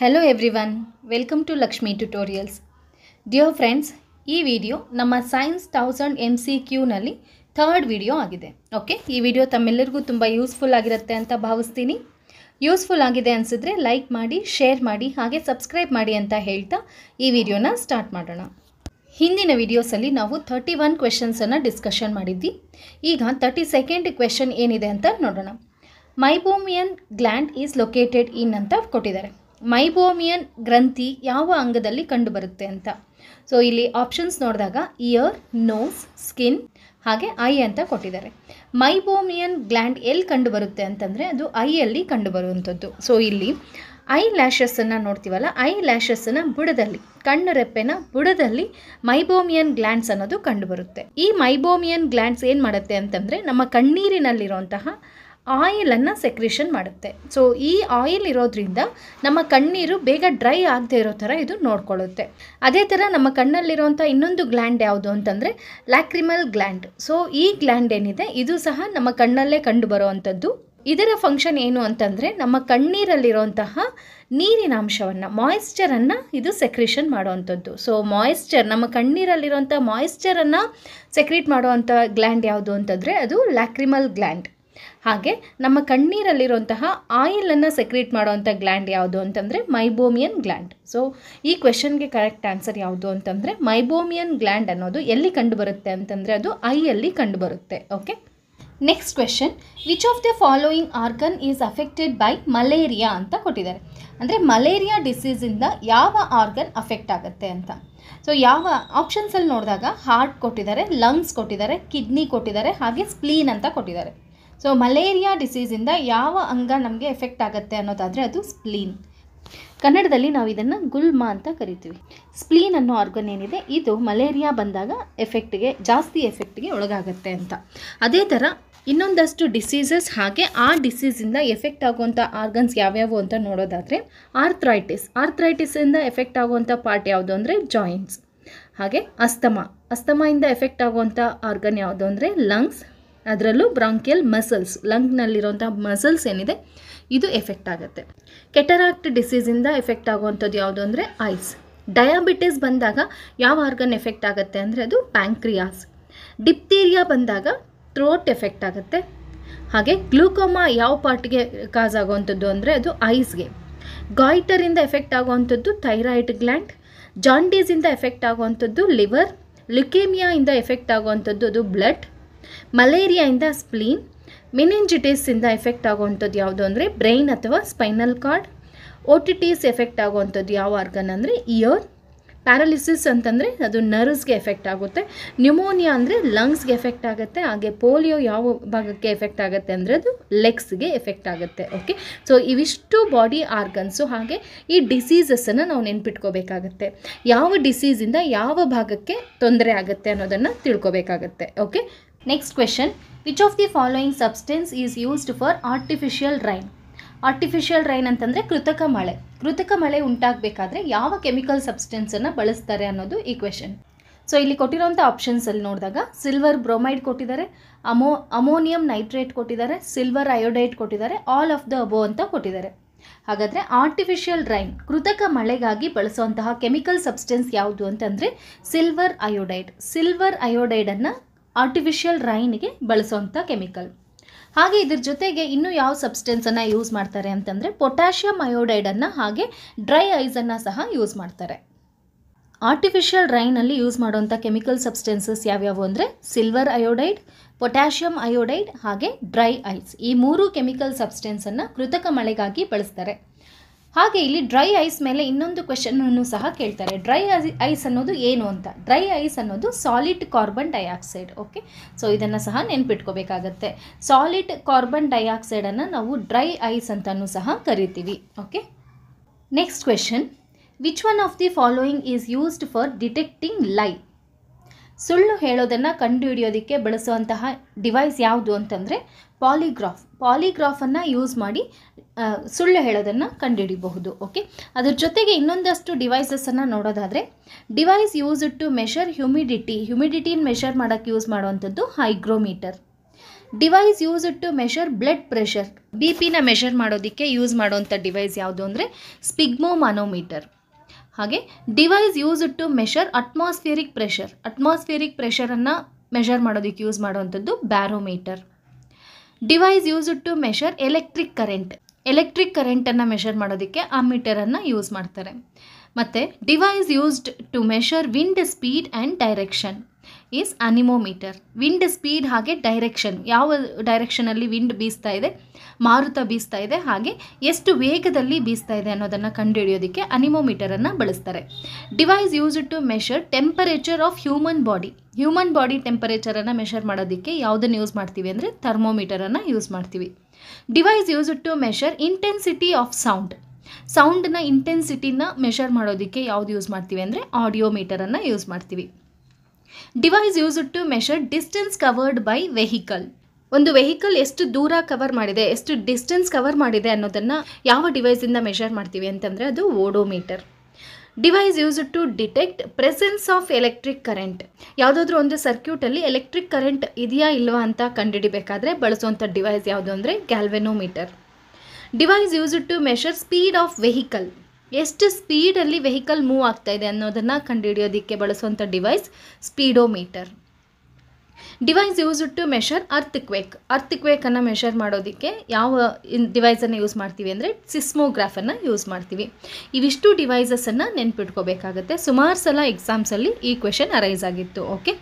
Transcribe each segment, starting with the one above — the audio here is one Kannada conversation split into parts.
Hello everyone, welcome to Lakshmi Tutorials. Dear friends, ಈ ವಿಡಿಯೋ ನಮ್ಮ ಸೈನ್ಸ್ 1000 MCQ ನಲ್ಲಿ ಥರ್ಡ್ ವಿಡಿಯೋ ಆಗಿದೆ. ಓಕೆ, ಈ ವಿಡಿಯೋ ತಮ್ಮೆಲ್ಲರಿಗೂ ತುಂಬ ಯೂಸ್ಫುಲ್ ಆಗಿರುತ್ತೆ ಅಂತ ಭಾವಿಸ್ತೀನಿ. ಯೂಸ್ಫುಲ್ ಆಗಿದೆ ಅನಿಸಿದ್ರೆ ಲೈಕ್ ಮಾಡಿ, ಶೇರ್ ಮಾಡಿ, ಹಾಗೆ ಸಬ್ಸ್ಕ್ರೈಬ್ ಮಾಡಿ ಅಂತ ಹೇಳ್ತಾ ಈ ವಿಡಿಯೋನ ಸ್ಟಾರ್ಟ್ ಮಾಡೋಣ. ಹಿಂದಿನ ವಿಡಿಯೋಸಲ್ಲಿ ನಾವು 31 ಕ್ವೆಶನ್ಸನ್ನು ಡಿಸ್ಕಷನ್ ಮಾಡಿದ್ವಿ. ಈಗ 32nd ಕ್ವೆಶನ್ ಏನಿದೆ ಅಂತ ನೋಡೋಣ. ಮೈಬೋಮಿಯನ್ ಗ್ಲ್ಯಾಂಡ್ ಈಸ್ ಲೊಕೇಟೆಡ್ ಇನ್ ಅಂತ ಕೊಟ್ಟಿದ್ದಾರೆ. ಮೈಬೋಮಿಯನ್ ಗ್ರಂಥಿ ಯಾವ ಅಂಗದಲ್ಲಿ ಕಂಡುಬರುತ್ತೆ ಅಂತ. ಸೊ ಇಲ್ಲಿ ಆಪ್ಷನ್ಸ್ ನೋಡಿದಾಗ ಇಯರ್, ನೋಸ್, ಸ್ಕಿನ್ ಹಾಗೆ ಐ ಅಂತ ಕೊಟ್ಟಿದ್ದಾರೆ. ಮೈಬೋಮಿಯನ್ ಗ್ಲ್ಯಾಂಡ್ ಎಲ್ಲಿ ಕಂಡುಬರುತ್ತೆ ಅಂತಂದರೆ ಅದು ಐಯಲ್ಲಿ ಕಂಡುಬರುವಂಥದ್ದು. ಸೊ ಇಲ್ಲಿ ಐ ಲ್ಯಾಶಸ್ಸನ್ನು ನೋಡ್ತೀವಲ್ಲ, ಐ ಲ್ಯಾಶಸ್ಸನ್ನು ಬುಡದಲ್ಲಿ, ಕಣ್ಣು ರೆಪ್ಪೆನ ಬುಡದಲ್ಲಿ ಮೈಬೋಮಿಯನ್ ಗ್ಲ್ಯಾಂಡ್ಸ್ ಅನ್ನೋದು ಕಂಡುಬರುತ್ತೆ. ಈ ಮೈಬೋಮಿಯನ್ ಗ್ಲ್ಯಾಂಡ್ಸ್ ಏನು ಮಾಡುತ್ತೆ ಅಂತಂದರೆ ನಮ್ಮ ಕಣ್ಣೀರಿನಲ್ಲಿರುವಂತಹ ಆಯಿಲನ್ನು ಸೆಕ್ರೇಷನ್ ಮಾಡುತ್ತೆ. ಸೊ ಈ ಆಯಿಲ್ ಇರೋದ್ರಿಂದ ನಮ್ಮ ಕಣ್ಣೀರು ಬೇಗ ಡ್ರೈ ಆಗದೆ ಇರೋ ಥರ ಇದು ನೋಡ್ಕೊಳ್ಳುತ್ತೆ. ಅದೇ ಥರ ನಮ್ಮ ಕಣ್ಣಲ್ಲಿರುವಂಥ ಇನ್ನೊಂದು ಗ್ಲ್ಯಾಂಡ್ ಯಾವುದು ಅಂತಂದರೆ ಲ್ಯಾಕ್ರಿಮಲ್ ಗ್ಲ್ಯಾಂಡ್. ಸೊ ಈ ಗ್ಲ್ಯಾಂಡ್ ಏನಿದೆ ಇದು ಸಹ ನಮ್ಮ ಕಣ್ಣಲ್ಲೇ ಕಂಡು ಬರುವಂಥದ್ದು. ಇದರ ಫಂಕ್ಷನ್ ಏನು ಅಂತಂದರೆ ನಮ್ಮ ಕಣ್ಣೀರಲ್ಲಿರುವಂತಹ ನೀರಿನ ಅಂಶವನ್ನು, ಮಾಯಿಶ್ಚರನ್ನು ಇದು ಸೆಕ್ರೇಷನ್ ಮಾಡುವಂಥದ್ದು. ಸೊ ಮಾಯಿಶ್ಚರ್, ನಮ್ಮ ಕಣ್ಣೀರಲ್ಲಿರುವಂಥ ಮಾಯಿಶ್ಚರನ್ನು ಸೆಕ್ರೇಟ್ ಮಾಡುವಂಥ ಗ್ಲ್ಯಾಂಡ್ ಯಾವುದು ಅಂತಂದರೆ ಅದು ಲ್ಯಾಕ್ರಿಮಲ್ ಗ್ಲ್ಯಾಂಡ್. ಹಾಗೆ ನಮ್ಮ ಕಣ್ಣೀರಲ್ಲಿರುವಂತಹ ಆಯಿಲನ್ನು ಸೆಕ್ರೇಟ್ ಮಾಡುವಂಥ ಗ್ಲ್ಯಾಂಡ್ ಯಾವುದು ಅಂತಂದರೆ ಮೈಬೋಮಿಯನ್ ಗ್ಲ್ಯಾಂಡ್. ಸೊ ಈ ಕ್ವೆಶನ್ಗೆ ಕರೆಕ್ಟ್ ಆನ್ಸರ್ ಯಾವುದು ಅಂತಂದರೆ ಮೈಬೋಮಿಯನ್ ಗ್ಲ್ಯಾಂಡ್ ಅನ್ನೋದು ಎಲ್ಲಿ ಕಂಡುಬರುತ್ತೆ ಅಂತಂದರೆ ಅದು ಐಯಲ್ಲಿ ಕಂಡುಬರುತ್ತೆ. Okay, next question, which of the following organ is affected by malaria ಅಂತ ಕೊಟ್ಟಿದ್ದಾರೆ. ಅಂದರೆ ಮಲೇರಿಯಾ ಡಿಸೀಸಿಂದ ಯಾವ ಆರ್ಗನ್ ಅಫೆಕ್ಟ್ ಆಗುತ್ತೆ ಅಂತ. ಸೊ ಯಾವ ಆಪ್ಷನ್ಸಲ್ಲಿ ನೋಡಿದಾಗ ಹಾರ್ಟ್ ಕೊಟ್ಟಿದ್ದಾರೆ, ಲಂಗ್ಸ್ ಕೊಟ್ಟಿದ್ದಾರೆ, ಕಿಡ್ನಿ ಕೊಟ್ಟಿದ್ದಾರೆ, ಹಾಗೆ ಸ್ಪ್ಲೀನ್ ಅಂತ ಕೊಟ್ಟಿದ್ದಾರೆ. ಸೊ ಮಲೇರಿಯಾ ಡಿಸೀಸಿಂದ ಯಾವ ಅಂಗ ನಮಗೆ ಎಫೆಕ್ಟ್ ಆಗುತ್ತೆ ಅನ್ನೋದಾದರೆ ಅದು ಸ್ಪ್ಲೀನ್. ಕನ್ನಡದಲ್ಲಿ ನಾವು ಇದನ್ನು ಗುಲ್ಮ ಅಂತ ಕರಿತೀವಿ. ಸ್ಪ್ಲೀನ್ ಅನ್ನೋ ಆರ್ಗನ್ ಏನಿದೆ ಇದು ಮಲೇರಿಯಾ ಬಂದಾಗ ಜಾಸ್ತಿ ಎಫೆಕ್ಟ್ಗೆ ಒಳಗಾಗುತ್ತೆ ಅಂತ. ಅದೇ ಥರ ಇನ್ನೊಂದಷ್ಟು ಡಿಸೀಸಸ್ ಹಾಗೆ ಆ ಡಿಸೀಸಿಂದ ಎಫೆಕ್ಟ್ ಆಗುವಂಥ ಆರ್ಗನ್ಸ್ ಯಾವ್ಯಾವು ಅಂತ ನೋಡೋದಾದರೆ ಆರ್ಥ್ರೈಟಿಸಿಂದ ಎಫೆಕ್ಟ್ ಆಗುವಂಥ ಪಾರ್ಟ್ ಯಾವುದು ಅಂದರೆ ಜಾಯಿಂಟ್ಸ್. ಹಾಗೆ ಅಸ್ತಮಾಯಿಂದ ಎಫೆಕ್ಟ್ ಆಗುವಂಥ ಆರ್ಗನ್ ಯಾವುದು ಅಂದರೆ ಲಂಗ್ಸ್. ಅದರಲ್ಲೂ ಬ್ರಾಂಕಿಯಲ್ ಮಸಲ್ಸ್, ಲಂಗ್ನಲ್ಲಿರುವಂಥ ಮಸಲ್ಸ್ ಏನಿದೆ ಇದು ಎಫೆಕ್ಟ್ ಆಗುತ್ತೆ. ಕೆಟರಾಕ್ಟ್ ಡಿಸೀಸಿಂದ ಎಫೆಕ್ಟ್ ಆಗುವಂಥದ್ದು ಯಾವುದು ಅಂದರೆ ಐಸ್. ಡಯಾಬಿಟಿಸ್ ಬಂದಾಗ ಯಾವ ಆರ್ಗನ್ ಎಫೆಕ್ಟ್ ಆಗುತ್ತೆ ಅಂದರೆ ಅದು ಪ್ಯಾಂಕ್ರಿಯಾಸ್. ಡಿಪ್ತೀರಿಯಾ ಬಂದಾಗ ಥ್ರೋಟ್ ಎಫೆಕ್ಟ್ ಆಗುತ್ತೆ. ಹಾಗೆ ಗ್ಲೂಕೋಮಾ ಯಾವ ಪಾರ್ಟ್ಗೆ ಕಾಸ್ ಆಗುವಂಥದ್ದು ಅಂದರೆ ಅದು ಐಸ್ಗೆ. ಗಾಯ್ಟರಿಂದ ಎಫೆಕ್ಟ್ ಆಗುವಂಥದ್ದು ಥೈರಾಯ್ಡ್ ಗ್ಲ್ಯಾಂಡ್. ಜಾಂಡೀಸಿಂದ ಎಫೆಕ್ಟ್ ಆಗುವಂಥದ್ದು ಲಿವರ್. ಲ್ಯುಕೇಮಿಯಾಯಿಂದ ಎಫೆಕ್ಟ್ ಆಗುವಂಥದ್ದು ಅದು ಬ್ಲಡ್. ಮಲೇರಿಯಾಯಿಂದ ಸ್ಪ್ಲೀನ್. ಮೆನಿಂಜಿಟಿಸಿಂದ ಎಫೆಕ್ಟ್ ಆಗುವಂಥದ್ದು ಯಾವುದು ಅಂದರೆ ಬ್ರೈನ್ ಅಥವಾ ಸ್ಪೈನಲ್ ಕಾರ್ಡ್. ಓಟಿಟಿಸ್ ಎಫೆಕ್ಟ್ ಆಗುವಂಥದ್ದು ಯಾವ ಆರ್ಗನ್ ಅಂದರೆ ಇಯರ್. ಪ್ಯಾರಾಲಿಸಿಸ್ ಅಂತಂದರೆ ಅದು ನರ್ವ್ಸ್ಗೆ ಎಫೆಕ್ಟ್ ಆಗುತ್ತೆ. ನ್ಯೂಮೋನಿಯಾ ಅಂದರೆ ಲಂಗ್ಸ್ಗೆ ಎಫೆಕ್ಟ್ ಆಗುತ್ತೆ. ಹಾಗೆ ಪೋಲಿಯೋ ಯಾವ ಭಾಗಕ್ಕೆ ಎಫೆಕ್ಟ್ ಆಗುತ್ತೆ ಅಂದರೆ ಅದು ಲೆಗ್ಸ್ಗೆ ಎಫೆಕ್ಟ್ ಆಗುತ್ತೆ. ಓಕೆ, ಸೊ ಇವಿಷ್ಟು ಬಾಡಿ ಆರ್ಗನ್ಸು. ಹಾಗೆ ಈ ಡಿಸೀಸಸ್ಸನ್ನು ನಾವು ನೆನ್ಪಿಟ್ಕೋಬೇಕಾಗತ್ತೆ. ಯಾವ ಡಿಸೀಸಿಂದ ಯಾವ ಭಾಗಕ್ಕೆ ತೊಂದರೆ ಆಗುತ್ತೆ ಅನ್ನೋದನ್ನು ತಿಳ್ಕೊಬೇಕಾಗತ್ತೆ. Okay, next question, which of the following substance is used for artificial rain. Artificial rain ಅಂತಂದರೆ ಕೃತಕ ಮಳೆ. ಕೃತಕ ಮಳೆ ಉಂಟಾಗಬೇಕಾದ್ರೆ ಯಾವ ಕೆಮಿಕಲ್ ಸಬ್ಸ್ಟೆನ್ಸನ್ನು ಬಳಸ್ತಾರೆ ಅನ್ನೋದು ಈ ಕ್ವೆಶನ್. ಸೊ ಇಲ್ಲಿ ಕೊಟ್ಟಿರೋಂಥ ಆಪ್ಷನ್ಸಲ್ಲಿ ನೋಡಿದಾಗ ಸಿಲ್ವರ್ ಬ್ರೋಮೈಡ್ ಕೊಟ್ಟಿದ್ದಾರೆ, ಅಮೋನಿಯಂ ನೈಟ್ರೇಟ್ ಕೊಟ್ಟಿದ್ದಾರೆ, ಸಿಲ್ವರ್ ಅಯೋಡೈಡ್ ಕೊಟ್ಟಿದ್ದಾರೆ, ಆಲ್ ಆಫ್ ದ ಅಬೋ ಅಂತ ಕೊಟ್ಟಿದ್ದಾರೆ. ಹಾಗಾದರೆ ಆರ್ಟಿಫಿಷಿಯಲ್ ರೈನ್, ಕೃತಕ ಮಳೆಗಾಗಿ ಬಳಸುವಂತಹ ಕೆಮಿಕಲ್ ಸಬ್ಸ್ಟೆನ್ಸ್ ಯಾವುದು ಅಂತಂದರೆ ಸಿಲ್ವರ್ ಅಯೋಡೈಡ್. ಸಿಲ್ವರ್ ಅಯೋಡೈಡನ್ನು ಆರ್ಟಿಫಿಷಿಯಲ್ ರೈನ್ಗೆ ಬಳಸುವಂಥ ಕೆಮಿಕಲ್. ಹಾಗೆ ಇದ್ರ ಜೊತೆಗೆ ಇನ್ನೂ ಯಾವ ಸಬ್ಸ್ಟೆನ್ಸನ್ನು ಯೂಸ್ ಮಾಡ್ತಾರೆ ಅಂತಂದರೆ ಪೊಟ್ಯಾಷಿಯಂ ಅಯೋಡೈಡನ್ನು ಹಾಗೆ ಡ್ರೈ ಐಸನ್ನು ಸಹ ಯೂಸ್ ಮಾಡ್ತಾರೆ. ಆರ್ಟಿಫಿಷಿಯಲ್ ರೈನಲ್ಲಿ ಯೂಸ್ ಮಾಡುವಂಥ ಕೆಮಿಕಲ್ ಸಬ್ಸ್ಟೆನ್ಸಸ್ ಯಾವ್ಯಾವು ಅಂದರೆ ಸಿಲ್ವರ್ ಅಯೋಡೈಡ್, ಪೊಟ್ಯಾಷಿಯಂ ಅಯೋಡೈಡ್ ಹಾಗೆ ಡ್ರೈ ಐಸ್. ಈ ಮೂರು ಕೆಮಿಕಲ್ ಸಬ್ಸ್ಟೆನ್ಸನ್ನು ಕೃತಕ ಮಳೆಗಾಗಿ ಬಳಸ್ತಾರೆ. ಹಾಗೆ ಇಲ್ಲಿ ಡ್ರೈ ಐಸ್ ಮೇಲೆ ಇನ್ನೊಂದು ಕ್ವೆಶನನ್ನು ಸಹ ಕೇಳ್ತಾರೆ. ಡ್ರೈ ಐಸ್ ಅನ್ನೋದು ಏನು ಅಂತ. ಡ್ರೈ ಐಸ್ ಅನ್ನೋದು solid carbon dioxide. Okay, so ಇದನ್ನು ಸಹ ನೆನ್ಪಿಟ್ಕೋಬೇಕಾಗತ್ತೆ. ಸಾಲಿಡ್ ಕಾರ್ಬನ್ ಡೈಆಕ್ಸೈಡನ್ನು ನಾವು ಡ್ರೈ ಐಸ್ ಅಂತಲೂ ಸಹ ಕರಿತೀವಿ. Okay, next question, which one of the following is used for detecting ಲೈ. ಸುಳ್ಳು ಹೇಳೋದನ್ನು ಕಂಡುಹಿಡಿಯೋದಕ್ಕೆ ಬಳಸುವಂತಹ ಡಿವೈಸ್ ಯಾವುದು ಅಂತಂದರೆ ಪಾಲಿಗ್ರಾಫ್. ಪಾಲಿಗ್ರಾಫನ್ನು ಯೂಸ್ ಮಾಡಿ ಸುಳ್ಳು ಹೇಳೋದನ್ನು ಕಂಡುಹಿಡಿಬಹುದು. ಓಕೆ, ಅದ್ರ ಜೊತೆಗೆ ಇನ್ನೊಂದಷ್ಟು ಡಿವೈಸಸ್ಸನ್ನು ನೋಡೋದಾದರೆ ಡಿವೈಸ್ ಯೂಸ್ಡ್ ಟು ಮೆಷರ್ ಹ್ಯುಮಿಡಿಟಿನ ಮೆಷರ್ ಮಾಡೋಕ್ಕೆ ಯೂಸ್ ಮಾಡುವಂಥದ್ದು hygrometer. Device use to measure blood pressure, B ಪಿನ ಮೆಷರ್ ಮಾಡೋದಕ್ಕೆ ಯೂಸ್ ಮಾಡುವಂಥ ಡಿವೈಸ್ ಯಾವುದು ಅಂದರೆ ಸ್ಪಿಗ್ಮೋಮಾನೋಮೀಟರ್. ಹಾಗೆ device use to measure atmospheric ಪ್ರೆಷರನ್ನು ಮೆಷರ್ ಮಾಡೋದಕ್ಕೆ ಯೂಸ್ ಮಾಡುವಂಥದ್ದು barometer. Device use to measure electric ಕರೆಂಟನ್ನು ಮೆಷರ್ ಮಾಡೋದಕ್ಕೆ ಅಮ್ಮೀಟರನ್ನು ಯೂಸ್ ಮಾಡ್ತಾರೆ. ಮತ್ತು device used to measure wind speed and direction is anemometer. Wind speed ಹಾಗೆ ಡೈರೆಕ್ಷನ್, ಯಾವ ಡೈರೆಕ್ಷನಲ್ಲಿ ವಿಂಡ್ ಬೀಸ್ತಾ ಇದೆ, ಮಾರುತ ಬೀಸ್ತಾ ಇದೆ, ಹಾಗೆ ಎಷ್ಟು ವೇಗದಲ್ಲಿ ಬೀಸ್ತಾ ಇದೆ ಅನ್ನೋದನ್ನು ಕಂಡುಹಿಡಿಯೋದಕ್ಕೆ ಅನಿಮೋಮೀಟರನ್ನು ಬಳಸ್ತಾರೆ. Device used to measure temperature of human body ಟೆಂಪರೇಚರನ್ನು ಮೆಷರ್ ಮಾಡೋದಕ್ಕೆ ಯಾವುದನ್ನು ಯೂಸ್ ಮಾಡ್ತೀವಿ ಅಂದರೆ ಥರ್ಮೋಮೀಟರನ್ನು ಯೂಸ್ ಮಾಡ್ತೀವಿ. Device used to measure intensity of ಸೌಂಡ್ನ ಇಂಟೆನ್ಸಿಟಿನ ಮೆಷರ್ ಮಾಡೋದಕ್ಕೆ ಯಾವುದು ಯೂಸ್ ಮಾಡ್ತೀವಿ ಅಂದರೆ ಆಡಿಯೋಮೀಟರನ್ನು ಯೂಸ್ ಮಾಡ್ತೀವಿ. Device used to measure distance covered by vehicle. ಒಂದು ವೆಹಿಕಲ್ ಎಷ್ಟು ದೂರ ಕವರ್ ಮಾಡಿದೆ, ಎಷ್ಟು ಡಿಸ್ಟೆನ್ಸ್ ಕವರ್ ಮಾಡಿದೆ ಅನ್ನೋದನ್ನು ಯಾವ ಡಿವೈಸಿಂದ ಮೆಷರ್ ಮಾಡ್ತೀವಿ ಅಂತಂದರೆ ಅದು odometer. Device used to detect presence of electric current. ಯಾವುದಾದ್ರೂ ಒಂದು ಸರ್ಕ್ಯೂಟಲ್ಲಿ ಎಲೆಕ್ಟ್ರಿಕ್ ಕರೆಂಟ್ ಇದೆಯಾ ಇಲ್ವಾ ಅಂತ ಕಂಡುಹಿಡಿಬೇಕಾದ್ರೆ ಬಳಸುವಂಥ ಡಿವೈಸ್ ಯಾವುದು ಅಂದರೆ galvanometer. Device used to measure speed of vehicle. ಎಷ್ಟು ಸ್ಪೀಡಲ್ಲಿ ವೆಹಿಕಲ್ ಮೂವ್ ಆಗ್ತಾ ಇದೆ ಅನ್ನೋದನ್ನು ಕಂಡುಹಿಡಿಯೋದಕ್ಕೆ ಬಳಸುವಂಥ device speedometer. Device used to measure ಅರ್ಥಕ್ವೇಕನ್ನು ಮೆಷರ್ ಮಾಡೋದಕ್ಕೆ ಯಾವ ಡಿವೈಸನ್ನು ಯೂಸ್ ಮಾಡ್ತೀವಿ ಅಂದರೆ ಸಿಸ್ಮೋಗ್ರಾಫನ್ನು ಯೂಸ್ ಮಾಡ್ತೀವಿ. ಇವಿಷ್ಟು ಡಿವೈಸಸನ್ನು ನೆನ್ಪಿಟ್ಕೋಬೇಕಾಗತ್ತೆ. ಸುಮಾರು ಸಲ ಎಕ್ಸಾಮ್ಸಲ್ಲಿ ಈ ಕ್ವೆಶನ್ ಅರೈಸ್ ಆಗಿತ್ತು. Okay,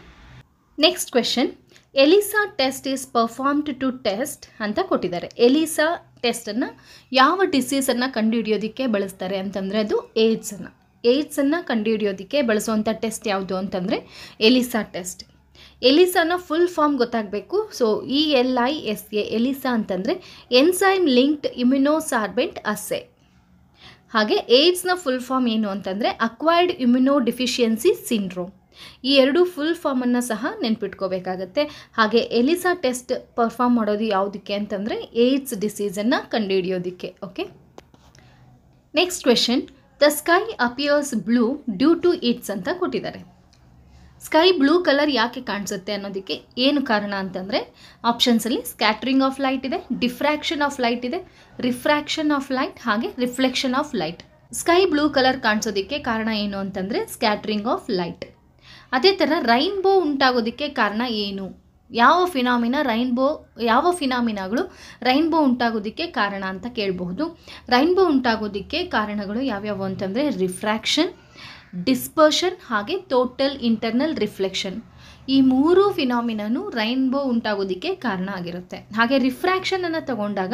next question, ELISA test is performed to test ಅಂತ ಕೊಟ್ಟಿದ್ದಾರೆ. ಎಲಿಸಾ ಟೆಸ್ಟನ್ನು ಯಾವ ಡಿಸೀಸನ್ನು ಕಂಡುಹಿಡಿಯೋದಕ್ಕೆ ಬಳಸ್ತಾರೆ ಅಂತಂದರೆ ಅದು ಏಡ್ಸನ್ನು ಕಂಡುಹಿಡಿಯೋದಕ್ಕೆ ಬಳಸುವಂಥ ಟೆಸ್ಟ್ ಯಾವುದು ಅಂತಂದರೆ ಎಲಿಸಾ ಟೆಸ್ಟ್. ಎಲಿಸಾನ ಫುಲ್ ಫಾರ್ಮ್ ಗೊತ್ತಾಗಬೇಕು. ಸೊ ELISA ಎಲಿಸಾ ಅಂತಂದರೆ ಎನ್ಸೈಮ್ ಲಿಂಕ್ಡ್ ಇಮ್ಯುನೋಸಾರ್ಬೆಂಟ್ ಅಸ್ಸೆ. ಹಾಗೆ ಏಡ್ಸ್ನ ಫುಲ್ ಫಾರ್ಮ್ ಏನು ಅಂತಂದರೆ ಅಕ್ವೈರ್ಡ್ ಇಮ್ಯುನೋ ಡಿಫಿಷಿಯನ್ಸಿ ಸಿಂಡ್ರೋಮ್. ಈ ಎರಡು ಫುಲ್ ಫಾರ್ಮನ್ನು ಸಹ ನೆನ್ಪಿಟ್ಕೋಬೇಕಾಗತ್ತೆ. ಹಾಗೆ ಎಲಿಸಾ ಟೆಸ್ಟ್ ಪರ್ಫಾರ್ಮ್ ಮಾಡೋದು ಯಾವುದಕ್ಕೆ ಅಂತಂದರೆ ಏಡ್ಸ್ ಡಿಸೀಸನ್ನು ಕಂಡುಹಿಡಿಯೋದಕ್ಕೆ. Okay, next question, the sky appears blue due to its ಅಂತ ಕೊಟ್ಟಿದ್ದಾರೆ. ಸ್ಕೈ ಬ್ಲೂ ಕಲರ್ ಯಾಕೆ ಕಾಣಿಸುತ್ತೆ ಅನ್ನೋದಕ್ಕೆ ಏನು ಕಾರಣ ಅಂತಂದರೆ ಆಪ್ಷನ್ಸಲ್ಲಿ ಸ್ಕ್ಯಾಟ್ರಿಂಗ್ ಆಫ್ ಲೈಟ್ ಇದೆ, ಡಿಫ್ರಾಕ್ಷನ್ ಆಫ್ ಲೈಟ್ ಇದೆ, ರಿಫ್ರಾಕ್ಷನ್ ಆಫ್ ಲೈಟ್, ಹಾಗೆ reflection of light. Sky blue colour ಕಾಣಿಸೋದಕ್ಕೆ ಕಾರಣ ಏನು ಅಂತಂದರೆ ಸ್ಕ್ಯಾಟ್ರಿಂಗ್ ಆಫ್ ಲೈಟ್. ಅದೇ ಥರ ರೈನ್ಬೋ ಉಂಟಾಗೋದಕ್ಕೆ ಕಾರಣ ಏನು, ಯಾವ ಫಿನಾಮಿನಾಗಳು ರೈನ್ಬೋ ಉಂಟಾಗೋದಕ್ಕೆ ಕಾರಣ ಅಂತ ಕೇಳಬಹುದು. ರೈನ್ಬೋ ಉಂಟಾಗೋದಕ್ಕೆ ಕಾರಣಗಳು ಯಾವ್ಯಾವು ಅಂತಂದರೆ ರಿಫ್ರಾಕ್ಷನ್, ಡಿಸ್ಪರ್ಷನ್, ಹಾಗೆ ಟೋಟಲ್ ಇಂಟರ್ನಲ್ ರಿಫ್ಲೆಕ್ಷನ್. ಈ ಮೂರು ಫಿನಾಮಿನೂ ರೈನ್ಬೋ ಉಂಟಾಗೋದಕ್ಕೆ ಕಾರಣ ಆಗಿರುತ್ತೆ. ಹಾಗೆ ರಿಫ್ರಾಕ್ಷನನ್ನು ತಗೊಂಡಾಗ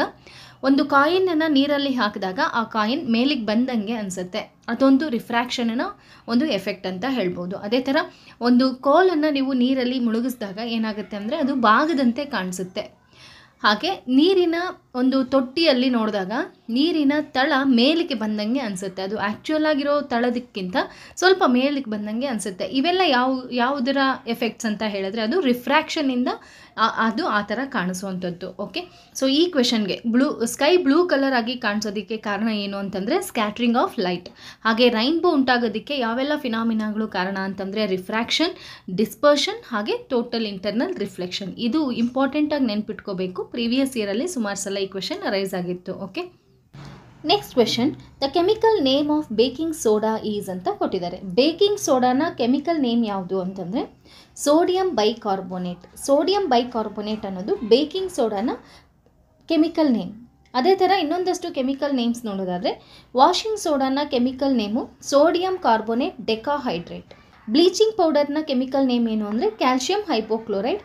ಒಂದು ಕಾಯಿನನ್ನು ನೀರಲ್ಲಿ ಹಾಕಿದಾಗ ಆ ಕಾಯಿನ್ ಮೇಲಿಗೆ ಬಂದಂಗೆ ಅನಿಸುತ್ತೆ, ಅದೊಂದು ರಿಫ್ರಾಕ್ಷನ್ನ ಒಂದು ಎಫೆಕ್ಟ್ ಅಂತ ಹೇಳ್ಬೋದು. ಅದೇ ಥರ ಒಂದು ಕೋಲನ್ನು ನೀವು ನೀರಲ್ಲಿ ಮುಳುಗಿಸಿದಾಗ ಏನಾಗುತ್ತೆ ಅಂದರೆ ಅದು ಬಾಗದಂತೆ ಕಾಣಿಸುತ್ತೆ. ಹಾಗೆ ನೀರಿನ ಒಂದು ತೊಟ್ಟಿಯಲ್ಲಿ ನೋಡಿದಾಗ ನೀರಿನ ತಳ ಮೇಲಿಗೆ ಬಂದಂಗೆ ಅನಿಸುತ್ತೆ, ಅದು ಆ್ಯಕ್ಚುಯಲ್ ಆಗಿರೋ ತಳದಕ್ಕಿಂತ ಸ್ವಲ್ಪ ಮೇಲಿಗೆ ಬಂದಂಗೆ ಅನಿಸುತ್ತೆ. ಇವೆಲ್ಲ ಯಾವುದರ ಎಫೆಕ್ಟ್ಸ್ ಅಂತ ಹೇಳಿದ್ರೆ ಅದು ರಿಫ್ರಾಕ್ಷನಿಂದ ಅದು ಆ ಥರ ಕಾಣಿಸುವಂಥದ್ದು. ಓಕೆ, ಸೊ ಈ ಕ್ವೆಶನ್ಗೆ ಸ್ಕೈ ಬ್ಲೂ ಕಲರ್ ಆಗಿ ಕಾಣಿಸೋದಕ್ಕೆ ಕಾರಣ ಏನು ಅಂತಂದರೆ ಸ್ಕ್ಯಾಟ್ರಿಂಗ್ ಆಫ್ ಲೈಟ್. ಹಾಗೆ ರೈನ್ಬೋ ಉಂಟಾಗೋದಕ್ಕೆ ಯಾವೆಲ್ಲ ಫಿನಾಮಿನಾಗಳು ಕಾರಣ ಅಂತಂದರೆ ರಿಫ್ರಾಕ್ಷನ್, ಡಿಸ್ಪರ್ಷನ್, ಹಾಗೆ ಟೋಟಲ್ ಇಂಟರ್ನಲ್ ರಿಫ್ಲೆಕ್ಷನ್. ಇದು ಇಂಪಾರ್ಟೆಂಟಾಗಿ ನೆನ್ಪಿಟ್ಕೋಬೇಕು. ಪ್ರೀವಿಯಸ್ ಇಯರಲ್ಲಿ ಸುಮಾರು ಸಲ ಈ ಕ್ವೆಶನ್ ಅರೈಸ್ ಆಗಿತ್ತು. Okay, next question, the chemical name of baking soda is ಅಂತ ಕೊಟ್ಟಿದ್ದಾರೆ. ಬೇಕಿಂಗ್ ಸೋಡಾನ ಕೆಮಿಕಲ್ ನೇಮ್ ಯಾವುದು ಅಂತಂದರೆ ಸೋಡಿಯಂ ಬೈಕಾರ್ಬೋನೇಟ್. ಸೋಡಿಯಂ ಬೈಕಾರ್ಬೋನೇಟ್ ಅನ್ನೋದು ಬೇಕಿಂಗ್ ಸೋಡಾನ ಕೆಮಿಕಲ್ ನೇಮ್. ಅದೇ ಥರ ಇನ್ನೊಂದಷ್ಟು ಕೆಮಿಕಲ್ ನೇಮ್ಸ್ ನೋಡೋದಾದರೆ ವಾಷಿಂಗ್ ಸೋಡಾನ chemical name sodium carbonate ಡೆಕಾಹೈಡ್ರೇಟ್. Bleaching ಪೌಡರ್ನ ಕೆಮಿಕಲ್ ನೇಮ್ ಏನು ಅಂದರೆ ಕ್ಯಾಲ್ಶಿಯಂ ಹೈಪೋಕ್ಲೋರೈಡ್.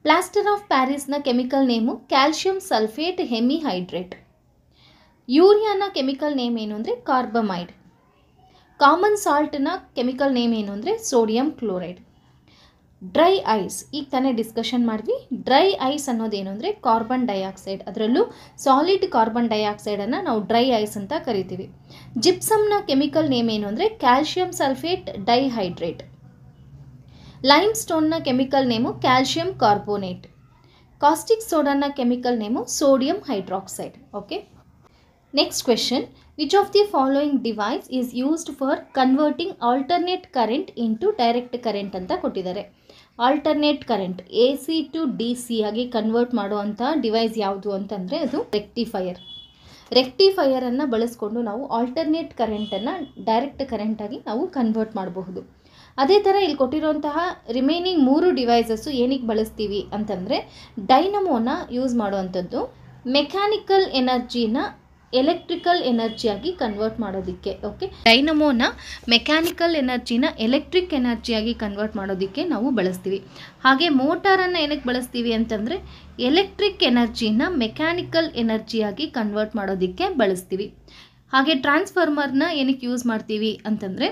ಪ್ಲಾಸ್ಟರ್ ಆಫ್ ಪ್ಯಾರಿಸ್ನ chemical name calcium sulphate hemihydrate. ಯೂರಿಯಾನ ಕೆಮಿಕಲ್ ನೇಮ್ ಏನು ಅಂದರೆ ಕಾರ್ಬಮೈಡ್. ಕಾಮನ್ ಸಾಲ್ಟ್ನ ಕೆಮಿಕಲ್ ನೇಮ್ ಏನು ಅಂದರೆ ಸೋಡಿಯಂ ಕ್ಲೋರೈಡ್. ಡ್ರೈ ಐಸ್ ಈಗ ತಾನೇ ಡಿಸ್ಕಷನ್ ಮಾಡಿದ್ವಿ. ಡ್ರೈ ಐಸ್ ಅನ್ನೋದೇನು ಅಂದರೆ ಕಾರ್ಬನ್ ಡೈಆಕ್ಸೈಡ್, ಅದರಲ್ಲೂ ಸಾಲಿಡ್ ಕಾರ್ಬನ್ ಡೈಆಕ್ಸೈಡನ್ನು ನಾವು ಡ್ರೈ ಐಸ್ ಅಂತ ಕರಿತೀವಿ. ಜಿಪ್ಸಮ್ನ ಕೆಮಿಕಲ್ ನೇಮ್ ಏನು ಅಂದರೆ ಕ್ಯಾಲ್ಶಿಯಂ ಸಲ್ಫೇಟ್ ಡೈಹೈಡ್ರೇಟ್. ಲೈಮ್ ಸ್ಟೋನ್ನ chemical name calcium carbonate. Caustic ಸೋಡಾನ chemical name sodium hydroxide. Okay, next question, which of the following device is used for converting alternate current into direct current ಅಂತ ಕೊಟ್ಟಿದ್ದಾರೆ. Alternate current AC to DC ಆಗಿ ಕನ್ವರ್ಟ್ ಮಾಡುವಂಥ ಡಿವೈಸ್ ಯಾವುದು ಅಂತಂದರೆ ಅದು ರೆಕ್ಟಿಫೈಯರ್. ರೆಕ್ಟಿಫೈಯರನ್ನು ಬಳಸ್ಕೊಂಡು ನಾವು ಆಲ್ಟರ್ನೇಟ್ ಕರೆಂಟನ್ನು ಡೈರೆಕ್ಟ್ ಕರೆಂಟಾಗಿ ನಾವು ಕನ್ವರ್ಟ್ ಮಾಡಬಹುದು. ಅದೇ ಥರ ಇಲ್ಲಿ ಕೊಟ್ಟಿರುವಂತಹ ರಿಮೈನಿಂಗ್ 3 ಡಿವೈಸಸ್ಸು ಏನಕ್ಕೆ ಬಳಸ್ತೀವಿ ಅಂತಂದರೆ ಡೈನಮೋನ ಯೂಸ್ ಮಾಡುವಂಥದ್ದು ಮೆಕ್ಯಾನಿಕಲ್ ಎನರ್ಜಿನ ಎಲೆಕ್ಟ್ರಿಕಲ್ ಎನರ್ಜಿಯಾಗಿ ಕನ್ವರ್ಟ್ ಮಾಡೋದಕ್ಕೆ. ಓಕೆ, ಡೈನಮೋನ ಮೆಕ್ಯಾನಿಕಲ್ ಎನರ್ಜಿನ ಎಲೆಕ್ಟ್ರಿಕ್ ಎನರ್ಜಿಯಾಗಿ ಕನ್ವರ್ಟ್ ಮಾಡೋದಕ್ಕೆ ನಾವು ಬಳಸ್ತೀವಿ. ಹಾಗೆ ಮೋಟಾರನ್ನು ಏನಕ್ಕೆ ಬಳಸ್ತೀವಿ ಅಂತಂದರೆ ಎಲೆಕ್ಟ್ರಿಕ್ ಎನರ್ಜಿನ ಮೆಕ್ಯಾನಿಕಲ್ ಎನರ್ಜಿಯಾಗಿ ಕನ್ವರ್ಟ್ ಮಾಡೋದಕ್ಕೆ ಬಳಸ್ತೀವಿ. ಹಾಗೆ ಟ್ರಾನ್ಸ್ಫಾರ್ಮರ್ನ ಏನಕ್ಕೆ ಯೂಸ್ ಮಾಡ್ತೀವಿ ಅಂತಂದರೆ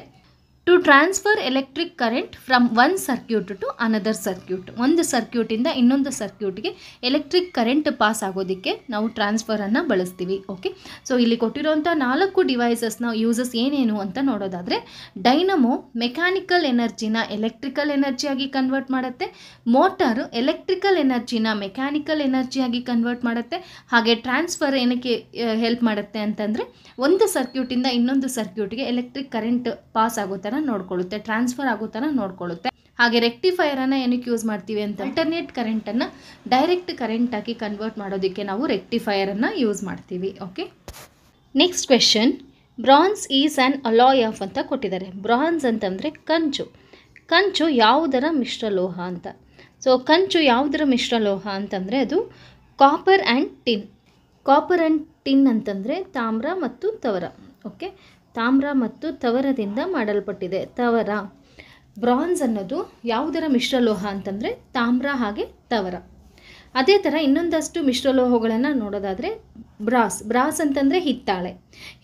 to transfer electric current from one circuit to another circuit. ಒಂದು ಸರ್ಕ್ಯೂಟಿಂದ ಇನ್ನೊಂದು ಸರ್ಕ್ಯೂಟ್ಗೆ ಎಲೆಕ್ಟ್ರಿಕ್ ಕರೆಂಟ್ ಪಾಸ್ ಆಗೋದಕ್ಕೆ ನಾವು ಟ್ರಾನ್ಸ್ಫರನ್ನು ಬಳಸ್ತೀವಿ. ಓಕೆ, ಸೊ ಇಲ್ಲಿ ಕೊಟ್ಟಿರೋಂಥ 4 ಡಿವೈಸಸ್ನ ಯೂಸಸ್ ಏನೇನು ಅಂತ ನೋಡೋದಾದರೆ ಡೈನಮೋ ಮೆಕ್ಯಾನಿಕಲ್ ಎನರ್ಜಿನ ಎಲೆಕ್ಟ್ರಿಕಲ್ ಎನರ್ಜಿಯಾಗಿ ಕನ್ವರ್ಟ್ ಮಾಡುತ್ತೆ, ಮೋಟಾರು ಎಲೆಕ್ಟ್ರಿಕಲ್ ಎನರ್ಜಿನ ಮೆಕ್ಯಾನಿಕಲ್ ಎನರ್ಜಿಯಾಗಿ ಕನ್ವರ್ಟ್ ಮಾಡುತ್ತೆ, ಹಾಗೆ ಟ್ರಾನ್ಸ್ಫರ್ ಏನಕ್ಕೆ ಹೆಲ್ಪ್ ಮಾಡುತ್ತೆ ಅಂತಂದರೆ ಒಂದು ಸರ್ಕ್ಯೂಟಿಂದ ಇನ್ನೊಂದು ಸರ್ಕ್ಯೂಟ್ಗೆ ಎಲೆಕ್ಟ್ರಿಕ್ ಕರೆಂಟ್ ಪಾಸ್ ಆಗೋ ಥರ ನೋಡ್ಕೊಳ್ಳುತ್ತೆ, ಟ್ರಾನ್ಸ್ಫರ್ ಆಗೋ ಥರ ನೋಡ್ಕೊಳ್ಳುತ್ತೆ. ಹಾಗೆ ರೆಕ್ಟಿಫೈಯರನ್ನು ಏನಕ್ಕೆ ಯೂಸ್ ಮಾಡ್ತೀವಿ ಅಂತ ಆಲ್ಟರ್ನೇಟ್ ಕರೆಂಟನ್ನು ಡೈರೆಕ್ಟ್ ಕರೆಂಟಾಗಿ ಕನ್ವರ್ಟ್ ಮಾಡೋದಕ್ಕೆ ನಾವು ರೆಕ್ಟಿಫೈಯರನ್ನು ಯೂಸ್ ಮಾಡ್ತೀವಿ. Okay, next question, bronze is an alloy of ಅಂತ ಕೊಟ್ಟಿದ್ದಾರೆ. ಬ್ರಾನ್ಸ್ ಅಂತಂದರೆ ಕಂಚು. ಕಂಚು ಯಾವುದರ ಮಿಶ್ರಲೋಹ ಅಂತ. ಸೊ ಕಂಚು ಯಾವುದರ ಮಿಶ್ರಲೋಹ ಅಂತಂದರೆ ಅದು copper and tin. Copper and tin ಅಂತಂದರೆ ತಾಮ್ರ ಮತ್ತು ತವರ. ಓಕೆ, ತಾಮ್ರ ಮತ್ತು ತವರದಿಂದ ಮಾಡಲ್ಪಟ್ಟಿದೆ. ತವರ, ಬ್ರಾನ್ಸ್ ಅನ್ನೋದು ಯಾವುದರ ಮಿಶ್ರಲೋಹ ಅಂತಂದರೆ ತಾಮ್ರ ಹಾಗೆ ತವರ. ಅದೇ ಥರ ಇನ್ನೊಂದಷ್ಟು ಮಿಶ್ರಲೋಹಗಳನ್ನು ನೋಡೋದಾದರೆ ಬ್ರಾಸ್. ಬ್ರಾಸ್ ಅಂತಂದರೆ ಹಿತ್ತಾಳೆ.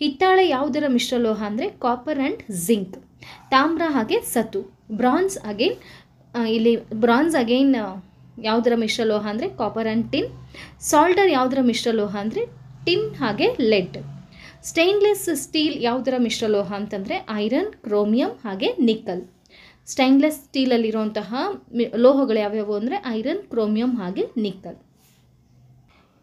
ಹಿತ್ತಾಳೆ ಯಾವುದರ ಮಿಶ್ರಲೋಹ ಅಂದರೆ ಕಾಪರ್ ಆ್ಯಂಡ್ ಜಿಂಕ್. ತಾಮ್ರ ಹಾಗೆ ಸತು. ಬ್ರಾನ್ಸ್ ಅಗೈನ್ ಇಲ್ಲಿ ಬ್ರಾನ್ಸ್ ಅಗೈನ್ ಯಾವುದರ ಮಿಶ್ರಲೋಹ ಅಂದರೆ ಕಾಪರ್ ಆ್ಯಂಡ್ ಟಿನ್. ಸಾಲ್ಡರ್ ಯಾವುದರ ಮಿಶ್ರಲೋಹ ಅಂದರೆ ಟಿನ್ ಹಾಗೆ ಲೆಡ್. ಸ್ಟೈನ್ಲೆಸ್ ಸ್ಟೀಲ್ ಯಾವುದರ ಮಿಶ್ರಲೋಹ ಅಂತಂದರೆ ಐರನ್, ಕ್ರೋಮಿಯಂ ಹಾಗೆ ನಿಕ್ಕಲ್. ಸ್ಟೈನ್ಲೆಸ್ ಸ್ಟೀಲಲ್ಲಿರುವಂತಹ ಲೋಹಗಳು ಯಾವ್ಯಾವು ಅಂದರೆ ಐರನ್, ಕ್ರೋಮಿಯಂ ಹಾಗೆ nickel.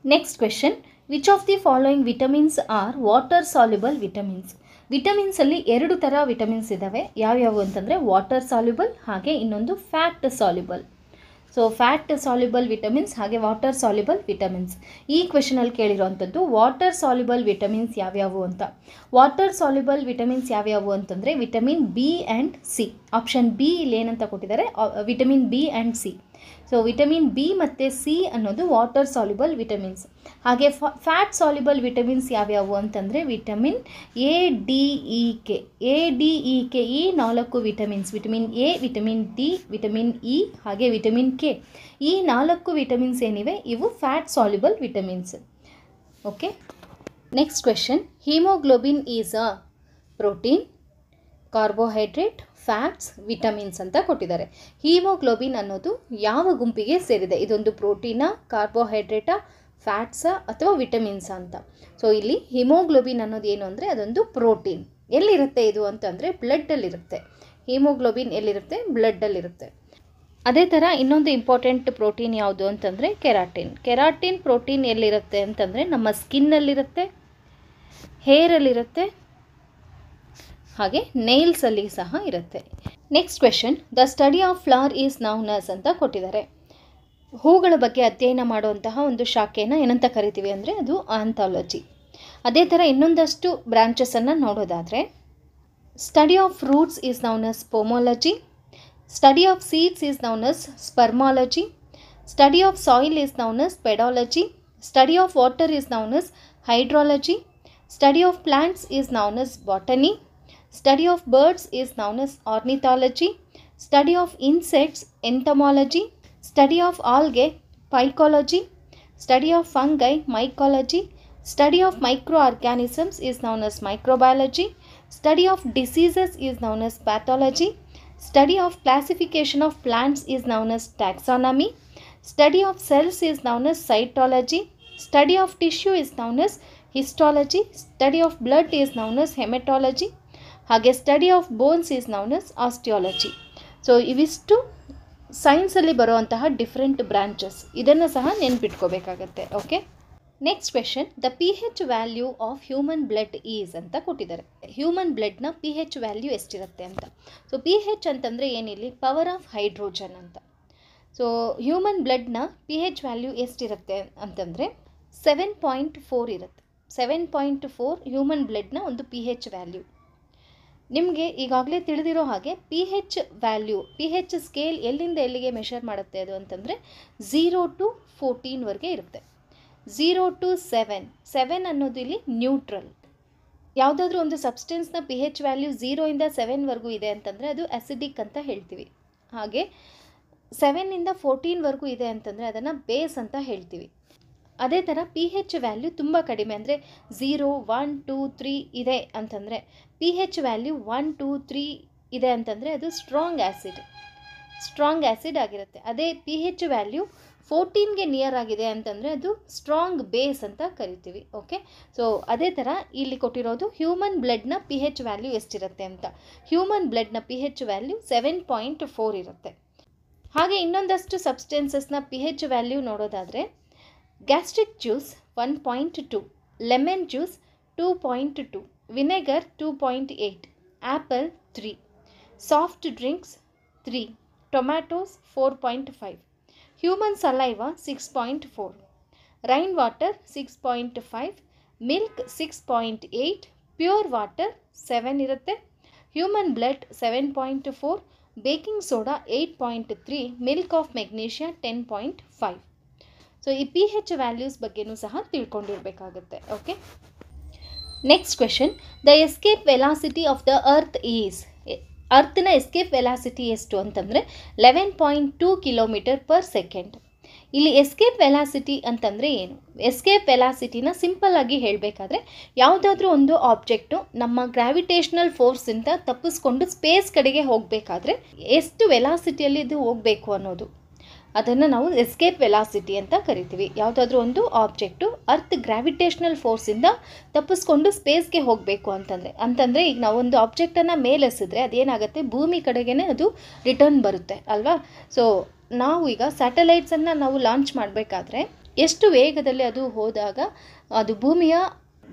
Next question, which of the following vitamins are water soluble vitamins. ವಿಟಮಿನ್ಸಲ್ಲಿ 2 ಥರ ವಿಟಮಿನ್ಸ್ ಇದ್ದಾವೆ. ಯಾವ್ಯಾವು ಅಂತಂದರೆ ವಾಟರ್ ಸಾಲ್ಯುಬಲ್ ಹಾಗೆ ಇನ್ನೊಂದು fat soluble. So fat soluble vitamins ಹಾಗೆ ವಾಟರ್ ಸಾಲ್ಯುಬಲ್ ವಿಟಮಿನ್ಸ್. ಈ ಕ್ವೆಶನಲ್ಲಿ ಕೇಳಿರೋವಂಥದ್ದು ವಾಟರ್ ಸಾಲ್ಯುಬಲ್ ವಿಟಮಿನ್ಸ್ ಯಾವ್ಯಾವು ಅಂತ. ವಾಟರ್ ಸಾಲ್ಯುಬಲ್ ವಿಟಮಿನ್ಸ್ ಯಾವ್ಯಾವು ಅಂತಂದರೆ vitamin B and C. Option B ಇಲ್ಲಿ ಏನಂತ ಕೊಟ್ಟಿದ್ದಾರೆ, vitamin B and C. So vitamin B ಮತ್ತು ಸಿ ಅನ್ನೋದು ವಾಟರ್ ಸಾಲ್ಯುಬಲ್ ವಿಟಮಿನ್ಸ್. ಹಾಗೆ ಫ್ಯಾಟ್ ಸಾಲ್ಯುಬಲ್ ವಿಟಮಿನ್ಸ್ ಯಾವ್ಯಾವು ಅಂತಂದರೆ vitamin A, D, E, K. A, D, E, K ಈ 4 vitamins, vitamin A, vitamin D, vitamin E ಹಾಗೆ ವಿಟಮಿನ್ ಕೆ, ಈ 4 ವಿಟಮಿನ್ಸ್ ಏನಿವೆ ಇವು fat soluble vitamins. Okay, next question, haemoglobin is a protein, carbohydrate, fats, vitamins ಅಂತ ಕೊಟ್ಟಿದ್ದಾರೆ. ಹಿಮೋಗ್ಲೋಬಿನ್ ಅನ್ನೋದು ಯಾವ ಗುಂಪಿಗೆ ಸೇರಿದೆ? ಇದೊಂದು ಪ್ರೋಟೀನಾ, ಕಾರ್ಬೋಹೈಡ್ರೇಟಾ, ಫ್ಯಾಟ್ಸಾ ಅಥವಾ ವಿಟಮಿನ್ಸಾ ಅಂತ. ಸೊ ಇಲ್ಲಿ ಹಿಮೋಗ್ಲೋಬಿನ್ ಅನ್ನೋದು ಏನು ಅಂದರೆ ಅದೊಂದು ಪ್ರೋಟೀನ್. ಎಲ್ಲಿರುತ್ತೆ ಇದು ಅಂತಂದರೆ ಬ್ಲಡ್ಡಲ್ಲಿರುತ್ತೆ. ಹಿಮೋಗ್ಲೋಬಿನ್ ಎಲ್ಲಿರುತ್ತೆ? ಬ್ಲಡ್ಡಲ್ಲಿರುತ್ತೆ. ಅದೇ ಥರ ಇನ್ನೊಂದು ಇಂಪಾರ್ಟೆಂಟ್ ಪ್ರೋಟೀನ್ ಯಾವುದು ಅಂತಂದರೆ ಕೆರಾಟಿನ್. ಕೆರಾಟಿನ್ ಪ್ರೋಟೀನ್ ಎಲ್ಲಿರುತ್ತೆ ಅಂತಂದರೆ ನಮ್ಮ ಸ್ಕಿನ್ನಲ್ಲಿರುತ್ತೆ, ಹೇರಲ್ಲಿರುತ್ತೆ ಹಾಗೆ ನೇಲ್ಸಲ್ಲಿ ಸಹ ಇರುತ್ತೆ. Next question, the study of flower is known as ಅಂತ ಕೊಟ್ಟಿದ್ದಾರೆ. ಹೂಗಳ ಬಗ್ಗೆ ಅಧ್ಯಯನ ಮಾಡುವಂತಹ ಒಂದು ಶಾಖೆಯನ್ನು ಏನಂತ ಕರಿತೀವಿ ಅಂದರೆ ಅದು ಆಂಥಾಲಜಿ. ಅದೇ ಥರ ಇನ್ನೊಂದಷ್ಟು ಬ್ರಾಂಚಸನ್ನು ನೋಡೋದಾದರೆ study of fruits is known as pomology, study of seeds is known as spermology, study of soil is known as pedology, study of water is known as hydrology, study of plants is known as botany, study of birds is known as ornithology, study of insects entomology, study of algae phycology, study of fungi mycology, study of microorganisms is known as microbiology, study of diseases is known as pathology, study of classification of plants is known as taxonomy, study of cells is known as cytology, study of tissue is known as histology, study of blood is known as hematology ಹಾಗೆ study of bones is known as osteology. So ಇವಿಷ್ಟು ಸೈನ್ಸಲ್ಲಿ ಬರುವಂತಹ ಡಿಫ್ರೆಂಟ್ ಬ್ರಾಂಚಸ್. ಇದನ್ನು ಸಹ ನೆನ್ಪಿಟ್ಕೋಬೇಕಾಗತ್ತೆ. Okay, next question, the pH value of human blood is ಅಂತ ಕೊಟ್ಟಿದ್ದಾರೆ. ಹ್ಯೂಮನ್ ಬ್ಲಡ್ನ pH ವ್ಯಾಲ್ಯೂ ಎಷ್ಟಿರುತ್ತೆ ಅಂತ. ಸೊ pH ಅಂತಂದರೆ ಏನಿಲ್ಲಿ ಪವರ್ ಆಫ್ ಹೈಡ್ರೋಜನ್ ಅಂತ. ಸೊ ಹ್ಯೂಮನ್ ಬ್ಲಡ್ನ ಪಿ ಹೆಚ್ ವ್ಯಾಲ್ಯೂ ಎಷ್ಟಿರುತ್ತೆ ಅಂತಂದರೆ 7.4 ಇರುತ್ತೆ. 7.4 ಹ್ಯೂಮನ್ ಬ್ಲಡ್ನ ಒಂದು ಪಿ ಹೆಚ್ ವ್ಯಾಲ್ಯೂ. ನಿಮಗೆ ಈಗಾಗಲೇ ತಿಳಿದಿರೋ ಹಾಗೆ P H value, P H scale ಎಲ್ಲಿಂದ ಎಲ್ಲಿಗೆ ಮೆಷರ್ ಮಾಡುತ್ತೆ ಅದು ಅಂತಂದರೆ 0 to 14ವರೆಗೆ ಇರುತ್ತೆ. 0 to 7 ಅನ್ನೋದು ಇಲ್ಲಿ ನ್ಯೂಟ್ರಲ್. ಯಾವುದಾದ್ರೂ ಒಂದು ಸಬ್ಸ್ಟೆನ್ಸ್ನ ಪಿ ಹೆಚ್ ವ್ಯಾಲ್ಯೂ 0ಇಂದ 7ವರೆಗೂ ಇದೆ ಅಂತಂದರೆ ಅದು ಅಸಿಡಿಕ್ ಅಂತ ಹೇಳ್ತೀವಿ. ಹಾಗೆ 7ಇಂದ 14ವರೆಗೂ ಇದೆ ಅಂತಂದರೆ ಅದನ್ನು ಬೇಸ್ ಅಂತ ಹೇಳ್ತೀವಿ. ಅದೇ ಥರ ಪಿ ಹೆಚ್ ವ್ಯಾಲ್ಯೂ ತುಂಬ ಕಡಿಮೆ ಅಂದರೆ 0, 1, 2, 3 ಇದೆ ಅಂತಂದರೆ, ಪಿ ಹೆಚ್ ವ್ಯಾಲ್ಯೂ 1, 2, 3 ಇದೆ ಅಂತಂದರೆ ಅದು ಸ್ಟ್ರಾಂಗ್ ಆ್ಯಸಿಡ್ ಆಗಿರುತ್ತೆ. ಅದೇ ಪಿ ಹೆಚ್ ವ್ಯಾಲ್ಯೂ 14ಗೆ ನಿಯರ್ ಆಗಿದೆ ಅಂತಂದರೆ ಅದು ಸ್ಟ್ರಾಂಗ್ ಬೇಸ್ ಅಂತ ಕರಿತೀವಿ. ಓಕೆ, ಸೊ ಅದೇ ಥರ ಇಲ್ಲಿ ಕೊಟ್ಟಿರೋದು ಹ್ಯೂಮನ್ ಬ್ಲಡ್ನ ಪಿ ಹೆಚ್ ವ್ಯಾಲ್ಯೂ ಎಷ್ಟಿರುತ್ತೆ ಅಂತ. ಹ್ಯೂಮನ್ ಬ್ಲಡ್ನ ಪಿ ಹೆಚ್ ವ್ಯಾಲ್ಯೂ 7.4 ಇರುತ್ತೆ. ಹಾಗೆ ಇನ್ನೊಂದಷ್ಟು ಸಬ್ಸ್ಟೆನ್ಸಸ್ನ ಪಿ ಹೆಚ್ ವ್ಯಾಲ್ಯೂ ನೋಡೋದಾದರೆ gastric juice 1.2, lemon juice 2.2, vinegar 2.8, apple 3, soft drinks 3, tomatoes 4.5, human saliva 6.4, rain water 6.5, milk 6.8, pure water 7 ಇರುತ್ತೆ, human blood 7.4, baking soda 8.3, milk of magnesia 10.5. So ಈ ಪಿ ಹೆಚ್ ವ್ಯಾಲ್ಯೂಸ್ ಬಗ್ಗೆನೂ ಸಹ ತಿಳ್ಕೊಂಡಿರಬೇಕಾಗುತ್ತೆ. Okay, next question, the escape velocity of the earth is. ಅರ್ತ್ನ ಎಸ್ಕೇಪ್ ವೆಲಾಸಿಟಿ ಎಷ್ಟು ಅಂತಂದರೆ 11.2 km/s. ಇಲ್ಲಿ ಎಸ್ಕೇಪ್ ವೆಲಾಸಿಟಿ ಅಂತಂದರೆ ಏನು? ಎಸ್ಕೇಪ್ ವೆಲಾಸಿಟಿನ ಸಿಂಪಲ್ ಆಗಿ ಹೇಳಬೇಕಾದ್ರೆ ಯಾವುದಾದ್ರೂ ಒಂದು ಆಬ್ಜೆಕ್ಟು ನಮ್ಮ ಗ್ರಾವಿಟೇಷನಲ್ ಫೋರ್ಸಿಂದ ತಪ್ಪಿಸ್ಕೊಂಡು ಸ್ಪೇಸ್ ಕಡೆಗೆ ಹೋಗಬೇಕಾದ್ರೆ ಎಷ್ಟು ವೆಲಾಸಿಟಿಯಲ್ಲಿ ಇದು ಹೋಗಬೇಕು ಅನ್ನೋದು, ಅದನ್ನು ನಾವು ಎಸ್ಕೇಪ್ ವೆಲಾಸಿಟಿ ಅಂತ ಕರಿತೀವಿ. ಯಾವುದಾದ್ರೂ ಒಂದು ಆಬ್ಜೆಕ್ಟು ಅರ್ತ್ ಗ್ರಾವಿಟೇಷನಲ್ ಫೋರ್ಸಿಂದ ತಪ್ಪಿಸ್ಕೊಂಡು ಸ್ಪೇಸ್ಗೆ ಹೋಗಬೇಕು ಅಂತಂದರೆ ಈಗ ನಾವು ಒಂದು ಆಬ್ಜೆಕ್ಟನ್ನು ಮೇಲೆಸಿದ್ರೆ ಅದೇನಾಗುತ್ತೆ, ಭೂಮಿ ಕಡೆಗೇ ಅದು ರಿಟರ್ನ್ ಬರುತ್ತೆ ಅಲ್ವಾ. ಸೊ ನಾವು ಈಗ ಸ್ಯಾಟಲೈಟ್ಸನ್ನು ನಾವು ಲಾಂಚ್ ಮಾಡಬೇಕಾದ್ರೆ ಎಷ್ಟು ವೇಗದಲ್ಲಿ ಅದು ಹೋದಾಗ ಅದು ಭೂಮಿಯ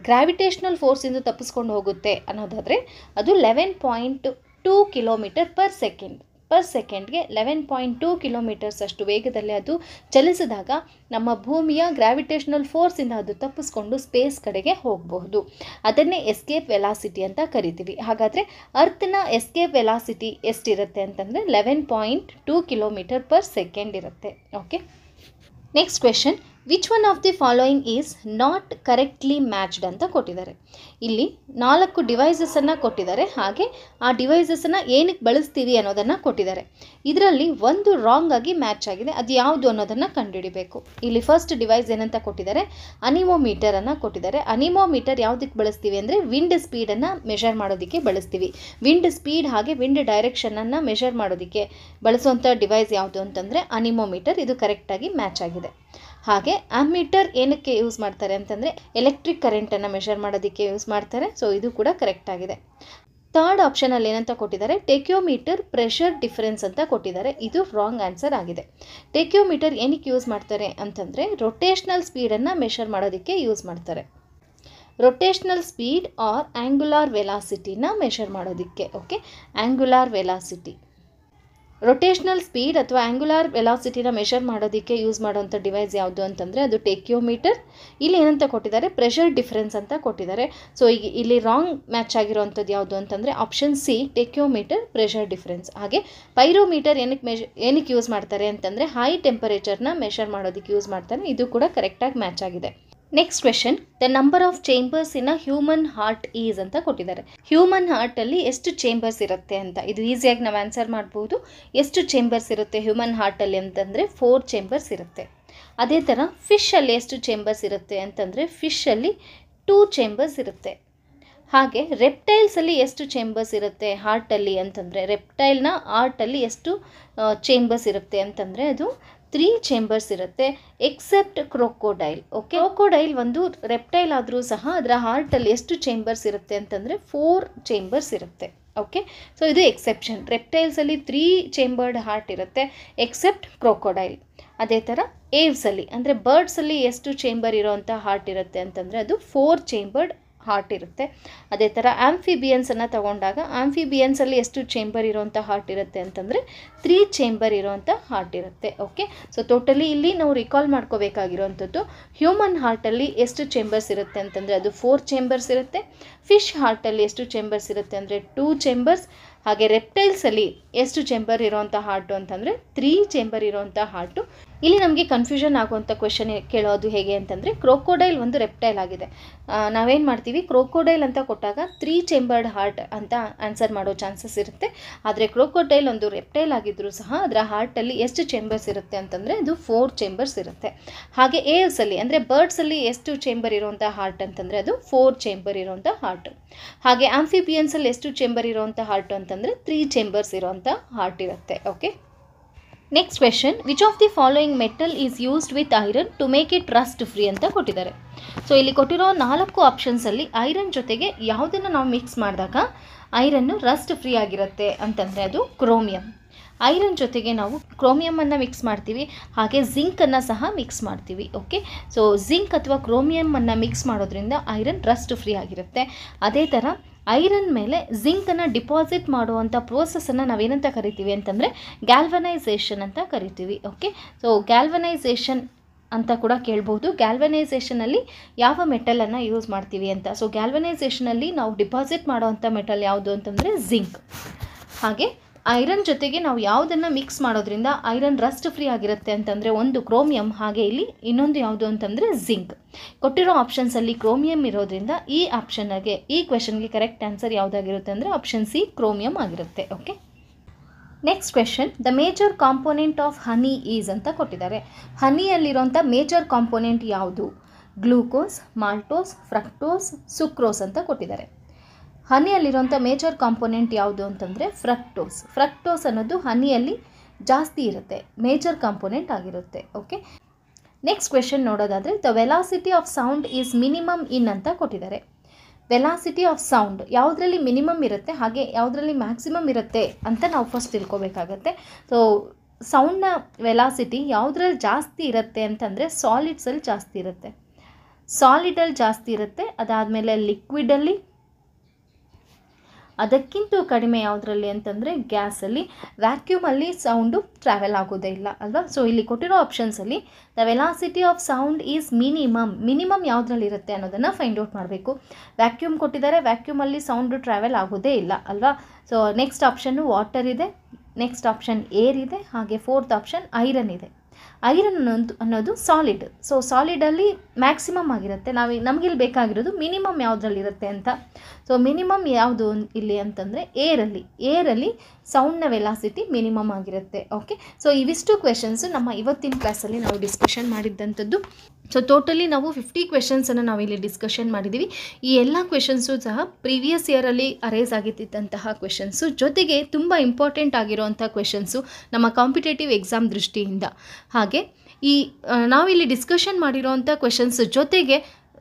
ಗ್ರಾವಿಟೇಷನಲ್ ಫೋರ್ಸಿಂದ ತಪ್ಪಿಸ್ಕೊಂಡು ಹೋಗುತ್ತೆ ಅನ್ನೋದಾದರೆ ಅದು 11.2 km/s. ಪರ್ ಸೆಕೆಂಡ್ಗೆ 11.2 ಕಿಲೋಮೀಟರ್ಸ್ ಅಷ್ಟು ವೇಗದಲ್ಲಿ ಅದು ಚಲಿಸಿದಾಗ ನಮ್ಮ ಭೂಮಿಯ ಗ್ರಾವಿಟೇಷನಲ್ ಫೋರ್ಸಿಂದ ಅದು ತಪ್ಪಿಸ್ಕೊಂಡು ಸ್ಪೇಸ್ ಕಡೆಗೆ ಹೋಗಬಹುದು. ಅದನ್ನೇ ಎಸ್ಕೇಪ್ ವೆಲಾಸಿಟಿ ಅಂತ ಕರಿತೀವಿ. ಹಾಗಾದರೆ ಅರ್ತ್ನ ಎಸ್ಕೇಪ್ ವೆಲಾಸಿಟಿ ಎಷ್ಟಿರುತ್ತೆ ಅಂತಂದರೆ 11.2 km/s ಇರುತ್ತೆ. Okay, next question, which one of the following is not correctly matched ಅಂತ ಕೊಟ್ಟಿದ್ದಾರೆ. ಇಲ್ಲಿ 4 ಡಿವೈಸಸನ್ನು ಕೊಟ್ಟಿದ್ದಾರೆ, ಹಾಗೆ ಆ ಡಿವೈಸಸನ್ನು ಏನಕ್ಕೆ ಬಳಸ್ತೀವಿ ಅನ್ನೋದನ್ನು ಕೊಟ್ಟಿದ್ದಾರೆ. ಇದರಲ್ಲಿ ಒಂದು ರಾಂಗ್ ಆಗಿ ಮ್ಯಾಚ್ ಆಗಿದೆ, ಅದು ಯಾವುದು ಅನ್ನೋದನ್ನು ಕಂಡುಹಿಡಿಬೇಕು. ಇಲ್ಲಿ ಫಸ್ಟ್ ಡಿವೈಸ್ ಏನಂತ ಕೊಟ್ಟಿದ್ದಾರೆ, ಅನಿಮೋಮೀಟರನ್ನು ಕೊಟ್ಟಿದ್ದಾರೆ. ಅನಿಮೋಮೀಟರ್ ಯಾವುದಕ್ಕೆ ಬಳಸ್ತೀವಿ ಅಂದರೆ ವಿಂಡ್ ಸ್ಪೀಡನ್ನು ಮೆಷರ್ ಮಾಡೋದಕ್ಕೆ ಬಳಸ್ತೀವಿ. ವಿಂಡ್ ಸ್ಪೀಡ್ ಹಾಗೆ ವಿಂಡ್ ಡೈರೆಕ್ಷನನ್ನು ಮೆಷರ್ ಮಾಡೋದಕ್ಕೆ ಬಳಸುವಂಥ ಡಿವೈಸ್ ಯಾವುದು ಅಂತಂದರೆ ಅನಿಮೋಮೀಟರ್. ಇದು ಕರೆಕ್ಟಾಗಿ ಮ್ಯಾಚ್ ಆಗಿದೆ. ಹಾಗೆ ಆಮ್ಮೀಟರ್ ಏನಕ್ಕೆ ಯೂಸ್ ಮಾಡ್ತಾರೆ ಅಂತಂದರೆ ಎಲೆಕ್ಟ್ರಿಕ್ ಕರೆಂಟನ್ನು ಮೆಷರ್ ಮಾಡೋದಕ್ಕೆ ಯೂಸ್ ಮಾಡ್ತಾರೆ. ಸೊ ಇದು ಕೂಡ ಕರೆಕ್ಟ್ ಆಗಿದೆ. ಥರ್ಡ್ ಆಪ್ಷನಲ್ಲಿ ಏನಂತ ಕೊಟ್ಟಿದ್ದಾರೆ, ಟೆಕ್ಯೋಮೀಟರ್ ಪ್ರೆಷರ್ ಡಿಫರೆನ್ಸ್ ಅಂತ ಕೊಟ್ಟಿದ್ದಾರೆ. ಇದು ರಾಂಗ್ ಆನ್ಸರ್ ಆಗಿದೆ. ಟೆಕ್ಯೋಮೀಟರ್ ಏನಕ್ಕೆ ಯೂಸ್ ಮಾಡ್ತಾರೆ ಅಂತಂದರೆ ರೊಟೇಷ್ನಲ್ ಸ್ಪೀಡನ್ನು ಮೆಷರ್ ಮಾಡೋದಕ್ಕೆ ಯೂಸ್ ಮಾಡ್ತಾರೆ. ರೊಟೇಷ್ನಲ್ ಸ್ಪೀಡ್ ಆರ್ ಆ್ಯಂಗುಲಾರ್ ವೆಲಾಸಿಟಿನ ಮೆಷರ್ ಮಾಡೋದಕ್ಕೆ. ಓಕೆ, ಆ್ಯಂಗುಲಾರ್ ವೆಲಾಸಿಟಿ, ರೊಟೇಷ್ನಲ್ ಸ್ಪೀಡ್ ಅಥವಾ ಆ್ಯಂಗುಲಾರ್ ವೆಲಾಸಿಟಿನ ಮೆಷರ್ ಮಾಡೋದಕ್ಕೆ ಯೂಸ್ ಮಾಡೋವಂಥ ಡಿವೈಸ್ ಯಾವುದು ಅಂತಂದರೆ ಅದು ಟೆಕ್ಯೋಮೀಟರ್. ಇಲ್ಲಿ ಏನಂತ ಕೊಟ್ಟಿದ್ದಾರೆ, ಪ್ರೆಷರ್ ಡಿಫರೆನ್ಸ್ ಅಂತ ಕೊಟ್ಟಿದ್ದಾರೆ. ಸೊ ಈಗ ಇಲ್ಲಿ ರಾಂಗ್ ಮ್ಯಾಚ್ ಆಗಿರೋವಂಥದ್ದು ಯಾವುದು ಅಂತಂದರೆ ಆಪ್ಷನ್ ಸಿ, ಟೆಕ್ಯೋಮೀಟರ್ ಪ್ರೆಷರ್ ಡಿಫರೆನ್ಸ್. ಹಾಗೆ ಪೈರೋಮೀಟರ್ ಏನಕ್ಕೆ ಯೂಸ್ ಮಾಡ್ತಾರೆ ಅಂತಂದರೆ ಹೈ ಟೆಂಪರೇಚರ್ನ ಮೆಷರ್ ಮಾಡೋದಕ್ಕೆ ಯೂಸ್ ಮಾಡ್ತಾರೆ. ಇದು ಕೂಡ ಕರೆಕ್ಟಾಗಿ ಮ್ಯಾಚ್ ಆಗಿದೆ. Next question, the number of chambers in a human heart is ಅಂತ ಕೊಟ್ಟಿದ್ದಾರೆ. ಹ್ಯೂಮನ್ ಹಾರ್ಟಲ್ಲಿ ಎಷ್ಟು ಚೇಂಬರ್ಸ್ ಇರುತ್ತೆ ಅಂತ. ಇದು ಈಸಿಯಾಗಿ ನಾವು ಆನ್ಸರ್ ಮಾಡ್ಬೋದು. ಎಷ್ಟು ಚೇಂಬರ್ಸ್ ಇರುತ್ತೆ ಹ್ಯೂಮನ್ ಹಾರ್ಟಲ್ಲಿ ಅಂತಂದರೆ 4 ಚೇಂಬರ್ಸ್ ಇರುತ್ತೆ. ಅದೇ ಥರ ಫಿಶಲ್ಲಿ ಎಷ್ಟು ಚೇಂಬರ್ಸ್ ಇರುತ್ತೆ ಅಂತಂದರೆ ಫಿಶಲ್ಲಿ 2 ಚೇಂಬರ್ಸ್ ಇರುತ್ತೆ. ಹಾಗೆ ರೆಪ್ಟೈಲ್ಸಲ್ಲಿ ಎಷ್ಟು ಚೇಂಬರ್ಸ್ ಇರುತ್ತೆ ಹಾರ್ಟಲ್ಲಿ ಅಂತಂದರೆ, ರೆಪ್ಟೈಲ್ನ ಹಾರ್ಟಲ್ಲಿ ಎಷ್ಟು ಚೇಂಬರ್ಸ್ ಇರುತ್ತೆ ಅಂತಂದರೆ ಅದು 3 ಚೇಂಬರ್ಸ್ ಇರುತ್ತೆ, ಎಕ್ಸೆಪ್ಟ್ ಕ್ರೊಕೊಡೈಲ್. ಓಕೆ, ಕ್ರೊಕೊಡೈಲ್ ಒಂದು ರೆಪ್ಟೈಲ್ ಆದರೂ ಸಹ ಅದರ ಹಾರ್ಟಲ್ಲಿ ಎಷ್ಟು ಚೇಂಬರ್ಸ್ ಇರುತ್ತೆ ಅಂತಂದರೆ 4 ಚೇಂಬರ್ಸ್ ಇರುತ್ತೆ. ಓಕೆ, ಸೊ ಇದು ಎಕ್ಸೆಪ್ಷನ್. ರೆಪ್ಟೈಲ್ಸಲ್ಲಿ 3 ಚೇಂಬರ್ಡ್ ಹಾರ್ಟ್ ಇರುತ್ತೆ ಎಕ್ಸೆಪ್ಟ್ ಕ್ರೊಕೊಡೈಲ್. ಅದೇ ಥರ ಏವ್ಸಲ್ಲಿ ಅಂದರೆ ಬರ್ಡ್ಸಲ್ಲಿ ಎಷ್ಟು ಚೇಂಬರ್ ಇರೋವಂಥ ಹಾರ್ಟ್ ಇರುತ್ತೆ ಅಂತಂದರೆ ಅದು 4 ಚೇಂಬರ್ಡ್ ಹಾರ್ಟ್ ಇರುತ್ತೆ. ಅದೇ ಥರ ಆಂಫಿಬಿಯನ್ಸನ್ನು ತಗೊಂಡಾಗ ಆಂಫಿಬಿಯನ್ಸಲ್ಲಿ ಎಷ್ಟು ಚೇಂಬರ್ ಇರೋವಂಥ ಹಾರ್ಟ್ ಇರುತ್ತೆ ಅಂತಂದರೆ 3 ಚೇಂಬರ್ ಇರೋವಂಥ ಹಾರ್ಟ್ ಇರುತ್ತೆ. ಓಕೆ, ಸೊ ಟೋಟಲಿ ಇಲ್ಲಿ ನಾವು ರಿಕಾಲ್ ಮಾಡ್ಕೋಬೇಕಾಗಿರೋವಂಥದ್ದು ಹ್ಯೂಮನ್ ಹಾರ್ಟಲ್ಲಿ ಎಷ್ಟು ಚೇಂಬರ್ಸ್ ಇರುತ್ತೆ ಅಂತಂದರೆ ಅದು 4 ಚೇಂಬರ್ಸ್ ಇರುತ್ತೆ. ಫಿಶ್ ಹಾರ್ಟಲ್ಲಿ ಎಷ್ಟು ಚೇಂಬರ್ಸ್ ಇರುತ್ತೆ ಅಂದರೆ 2 ಚೇಂಬರ್ಸ್. ಹಾಗೆ ರೆಪ್ಟೈಲ್ಸಲ್ಲಿ ಎಷ್ಟು ಚೇಂಬರ್ ಇರೋವಂಥ ಹಾರ್ಟು ಅಂತಂದರೆ 3 ಚೇಂಬರ್ ಇರೋವಂಥ ಹಾರ್ಟು. ಇಲ್ಲಿ ನಮಗೆ ಕನ್ಫ್ಯೂಷನ್ ಆಗುವಂಥ ಕ್ವೆಶನ್ ಕೇಳೋದು ಹೇಗೆ ಅಂತಂದರೆ ಕ್ರೋಕೋಡೈಲ್ ಒಂದು ರೆಪ್ಟೈಲ್ ಆಗಿದೆ. ನಾವೇನು ಮಾಡ್ತೀವಿ, ಕ್ರೋಕೋಡೈಲ್ ಅಂತ ಕೊಟ್ಟಾಗ 3 ಚೇಂಬರ್ಡ್ ಹಾರ್ಟ್ ಅಂತ ಆನ್ಸರ್ ಮಾಡೋ ಚಾನ್ಸಸ್ ಇರುತ್ತೆ. ಆದರೆ ಕ್ರೋಕೋಡೈಲ್ ಒಂದು ರೆಪ್ಟೈಲ್ ಆಗಿದ್ದರೂ ಸಹ ಅದರ ಹಾರ್ಟಲ್ಲಿ ಎಷ್ಟು ಚೇಂಬರ್ಸ್ ಇರುತ್ತೆ ಅಂತಂದರೆ ಅದು 4 ಚೇಂಬರ್ಸ್ ಇರುತ್ತೆ. ಹಾಗೆ ಏಲ್ಸಲ್ಲಿ ಅಂದರೆ ಬರ್ಡ್ಸಲ್ಲಿ ಎಷ್ಟು ಚೇಂಬರ್ ಇರೋವಂಥ ಹಾರ್ಟ್ ಅಂತಂದರೆ ಅದು 4 ಚೇಂಬರ್ ಇರೋವಂಥ ಹಾರ್ಟ್. ಹಾಗೆ ಆಂಫಿಬಿಯನ್ಸಲ್ಲಿ ಎಷ್ಟು ಚೇಂಬರ್ ಇರೋವಂಥ ಹಾರ್ಟ್ ಅಂತಂದರೆ 3 ಚೇಂಬರ್ಸ್ ಇರೋವಂಥ ಹಾರ್ಟ್ ಇರುತ್ತೆ. Okay, next question, which of the following metal is used with iron to make it rust free ಅಂತ ಕೊಟ್ಟಿದ್ದಾರೆ. ಸೊ ಇಲ್ಲಿ ಕೊಟ್ಟಿರೋ 4 ಆಪ್ಷನ್ಸಲ್ಲಿ ಐರನ್ ಜೊತೆಗೆ ಯಾವುದನ್ನು ನಾವು ಮಿಕ್ಸ್ ಮಾಡಿದಾಗ ಐರನ್ನು ರಸ್ಟ್ ಫ್ರೀ ಆಗಿರುತ್ತೆ ಅಂತಂದರೆ ಅದು ಕ್ರೋಮಿಯಂ. ಐರನ್ ಜೊತೆಗೆ ನಾವು ಕ್ರೋಮಿಯಮನ್ನು ಮಿಕ್ಸ್ ಮಾಡ್ತೀವಿ, ಹಾಗೆ ಜಿಂಕನ್ನು ಸಹ ಮಿಕ್ಸ್ ಮಾಡ್ತೀವಿ. ಓಕೆ, ಸೊ ಜಿಂಕ್ ಅಥವಾ ಕ್ರೋಮಿಯಮನ್ನು ಮಿಕ್ಸ್ ಮಾಡೋದ್ರಿಂದ ಐರನ್ ರಸ್ಟ್ ಫ್ರೀ ಆಗಿರುತ್ತೆ. ಅದೇ ಥರ ಐರನ್ ಮೇಲೆ ಜಿಂಕನ್ನು ಡಿಪಾಸಿಟ್ ಮಾಡುವಂಥ ಪ್ರೋಸೆಸನ್ನು ನಾವೇನಂತ ಕರಿತೀವಿ ಅಂತಂದರೆ ಗ್ಯಾಲ್ವನೈಸೇಷನ್ ಅಂತ ಕರಿತೀವಿ. ಓಕೆ, ಸೊ ಗ್ಯಾಲ್ವನೈಸೇಷನ್ ಅಂತ ಕೂಡ ಕೇಳ್ಬೋದು. ಗ್ಯಾಲ್ವನೈಸೇಷನಲ್ಲಿ ಯಾವ ಮೆಟಲನ್ನು ಯೂಸ್ ಮಾಡ್ತೀವಿ ಅಂತ. ಸೊ ಗ್ಯಾಲ್ವನೈಸೇಷನಲ್ಲಿ ನಾವು ಡಿಪಾಸಿಟ್ ಮಾಡುವಂಥ ಮೆಟಲ್ ಯಾವುದು ಅಂತಂದರೆ ಜಿಂಕ್. ಹಾಗೆ ಐರನ್ ಜೊತೆಗೆ ನಾವು ಯಾವುದನ್ನು ಮಿಕ್ಸ್ ಮಾಡೋದ್ರಿಂದ ಐರನ್ ರಸ್ಟ್ ಫ್ರೀ ಆಗಿರುತ್ತೆ ಅಂತಂದರೆ ಒಂದು ಕ್ರೋಮಿಯಂ, ಹಾಗೆ ಇಲ್ಲಿ ಇನ್ನೊಂದು ಯಾವುದು ಅಂತಂದರೆ ಜಿಂಕ್. ಕೊಟ್ಟಿರೋ ಆಪ್ಷನ್ಸಲ್ಲಿ ಕ್ರೋಮಿಯಂ ಇರೋದ್ರಿಂದ ಈ ಆಪ್ಷನ್ಗೆ, ಈ ಕ್ವೆಶನ್ಗೆ ಕರೆಕ್ಟ್ ಆನ್ಸರ್ ಯಾವುದಾಗಿರುತ್ತೆ ಅಂದರೆ ಆಪ್ಷನ್ ಸಿ ಕ್ರೋಮಿಯಂ ಆಗಿರುತ್ತೆ. Okay, next question, the major component of honey is ಅಂತ ಕೊಟ್ಟಿದ್ದಾರೆ. ಹನಿಯಲ್ಲಿರೋಂಥ ಮೇಜರ್ ಕಾಂಪೋನೆಂಟ್ ಯಾವುದು? ಗ್ಲೂಕೋಸ್, ಮಾಲ್ಟೋಸ್, ಫ್ರಕ್ಟೋಸ್, ಸುಕ್ರೋಸ್ ಅಂತ ಕೊಟ್ಟಿದ್ದಾರೆ. ಹನಿಯಲ್ಲಿರೋಂಥ ಮೇಜರ್ ಕಾಂಪೋನೆಂಟ್ ಯಾವುದು ಅಂತಂದರೆ ಫ್ರಕ್ಟೋಸ್. ಫ್ರಕ್ಟೋಸ್ ಅನ್ನೋದು ಹನಿಯಲ್ಲಿ ಜಾಸ್ತಿ ಇರುತ್ತೆ, ಮೇಜರ್ ಕಾಂಪೋನೆಂಟ್ ಆಗಿರುತ್ತೆ. ಓಕೆ, ನೆಕ್ಸ್ಟ್ ಕ್ವೆಶನ್ ನೋಡೋದಾದರೆ, the velocity of sound is minimum in ಅಂತ ಕೊಟ್ಟಿದ್ದಾರೆ. ವೆಲಾಸಿಟಿ ಆಫ್ ಸೌಂಡ್ ಯಾವುದರಲ್ಲಿ ಮಿನಿಮಮ್ ಇರುತ್ತೆ ಹಾಗೆ ಯಾವುದರಲ್ಲಿ ಮ್ಯಾಕ್ಸಿಮಮ್ ಇರುತ್ತೆ ಅಂತ ನಾವು ಫಸ್ಟ್ ತಿಳ್ಕೊಬೇಕಾಗತ್ತೆ. ಸೊ ಸೌಂಡ್ನ ವೆಲಾಸಿಟಿ ಯಾವುದ್ರಲ್ಲಿ ಜಾಸ್ತಿ ಇರುತ್ತೆ ಅಂತಂದರೆ ಸಾಲಿಡ್ಸಲ್ಲಿ ಜಾಸ್ತಿ ಇರುತ್ತೆ, ಸಾಲಿಡಲ್ಲಿ ಜಾಸ್ತಿ ಇರುತ್ತೆ. ಅದಾದಮೇಲೆ ಲಿಕ್ವಿಡಲ್ಲಿ, ಅದಕ್ಕಿಂತ ಕಡಿಮೆ ಯಾವುದರಲ್ಲಿ ಅಂತಂದರೆ ಗ್ಯಾಸಲ್ಲಿ. ವ್ಯಾಕ್ಯೂಮಲ್ಲಿ ಸೌಂಡು ಟ್ರಾವೆಲ್ ಆಗೋದೇ ಇಲ್ಲ ಅಲ್ವಾ. ಸೊ ಇಲ್ಲಿ ಕೊಟ್ಟಿರೋ ಆಪ್ಷನ್ಸಲ್ಲಿ the velocity of sound is minimum ಯಾವುದ್ರಲ್ಲಿ ಇರುತ್ತೆ ಅನ್ನೋದನ್ನು ಫೈಂಡ್ ಔಟ್ ಮಾಡಬೇಕು. ವ್ಯಾಕ್ಯೂಮ್ ಕೊಟ್ಟಿದ್ದಾರೆ, ವ್ಯಾಕ್ಯೂಮಲ್ಲಿ ಸೌಂಡು ಟ್ರಾವೆಲ್ ಆಗೋದೇ ಇಲ್ಲ ಅಲ್ವಾ. ಸೊ ನೆಕ್ಸ್ಟ್ ಆಪ್ಷನ್ನು ವಾಟರ್ ಇದೆ, ನೆಕ್ಸ್ಟ್ ಆಪ್ಷನ್ ಏರ್ ಇದೆ, ಹಾಗೆ 4th ಆಪ್ಷನ್ ಐರನ್ ಇದೆ. ಐರನ್ ಅನ್ನೋದು ಸಾಲಿಡ್. ಸೊ ಸಾಲಿಡಲ್ಲಿ ಮ್ಯಾಕ್ಸಿಮಮ್ ಆಗಿರುತ್ತೆ. ನಮಗಿಲ್ಲಿ ಬೇಕಾಗಿರೋದು ಮಿನಿಮಮ್ ಯಾವುದ್ರಲ್ಲಿರುತ್ತೆ ಅಂತ. ಸೊ ಮಿನಿಮಮ್ ಯಾವುದು ಇಲ್ಲಿ ಅಂತಂದರೆ ಏರಲ್ಲಿ ಸೌಂಡ್ನ ವೆಲಾಸಿಟಿ ಮಿನಿಮಮ್ ಆಗಿರುತ್ತೆ. ಓಕೆ, ಸೊ ಇವಿಷ್ಟು ಕ್ವೆಶನ್ಸು ನಮ್ಮ ಇವತ್ತಿನ ಕ್ಲಾಸಲ್ಲಿ ನಾವು ಡಿಸ್ಕಷನ್ ಮಾಡಿದ್ದಂಥದ್ದು. ಸೊ ಟೋಟಲಿ ನಾವು 50 ಕ್ವೆಶನ್ಸನ್ನು ನಾವಿಲ್ಲಿ ಡಿಸ್ಕಷನ್ ಮಾಡಿದ್ದೀವಿ. ಈ ಎಲ್ಲ ಕ್ವೆಶನ್ಸು ಸಹ ಪ್ರೀವಿಯಸ್ ಇಯರಲ್ಲಿ ಅರೇಸ್ ಆಗಿದ್ದಂತಹ ಕ್ವೆಶನ್ಸು, ಜೊತೆಗೆ ತುಂಬ ಇಂಪಾರ್ಟೆಂಟ್ ಆಗಿರೋವಂಥ ಕ್ವೆಶನ್ಸು ನಮ್ಮ ಕಾಂಪಿಟೇಟಿವ್ ಎಕ್ಸಾಮ್ ದೃಷ್ಟಿಯಿಂದ. ಹಾಗೆ ಈ ನಾವಿಲ್ಲಿ ಡಿಸ್ಕಷನ್ ಮಾಡಿರೋವಂಥ ಕ್ವೆಶನ್ಸ್ ಜೊತೆಗೆ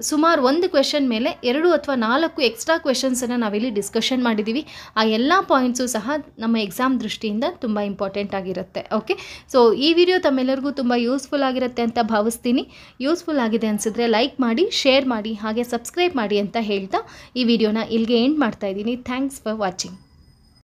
ಸುಮಾರು ಒಂದು ಕ್ವೆಶನ್ ಮೇಲೆ 2 ಅಥವಾ 4 ಎಕ್ಸ್ಟ್ರಾ ಕ್ವೆಶನ್ಸನ್ನು ನಾವಿಲ್ಲಿ ಡಿಸ್ಕಷನ್ ಮಾಡಿದ್ದೀವಿ. ಆ ಎಲ್ಲ ಪಾಯಿಂಟ್ಸು ಸಹ ನಮ್ಮ ಎಕ್ಸಾಮ್ ದೃಷ್ಟಿಯಿಂದ ತುಂಬ ಇಂಪಾರ್ಟೆಂಟ್ ಆಗಿರುತ್ತೆ. ಓಕೆ, ಸೊ ಈ ವಿಡಿಯೋ ತಮ್ಮೆಲ್ಲರಿಗೂ ತುಂಬ ಯೂಸ್ಫುಲ್ ಆಗಿರುತ್ತೆ ಅಂತ ಭಾವಿಸ್ತೀನಿ. ಯೂಸ್ಫುಲ್ ಆಗಿದೆ ಅನಿಸಿದ್ರೆ ಲೈಕ್ ಮಾಡಿ, ಶೇರ್ ಮಾಡಿ, ಹಾಗೆ ಸಬ್ಸ್ಕ್ರೈಬ್ ಮಾಡಿ ಅಂತ ಹೇಳ್ತಾ ಈ ವಿಡಿಯೋನ ಇಲ್ಲಿಗೆ ಎಂಡ್ ಮಾಡ್ತಾ ಇದ್ದೀನಿ. Thanks for watching.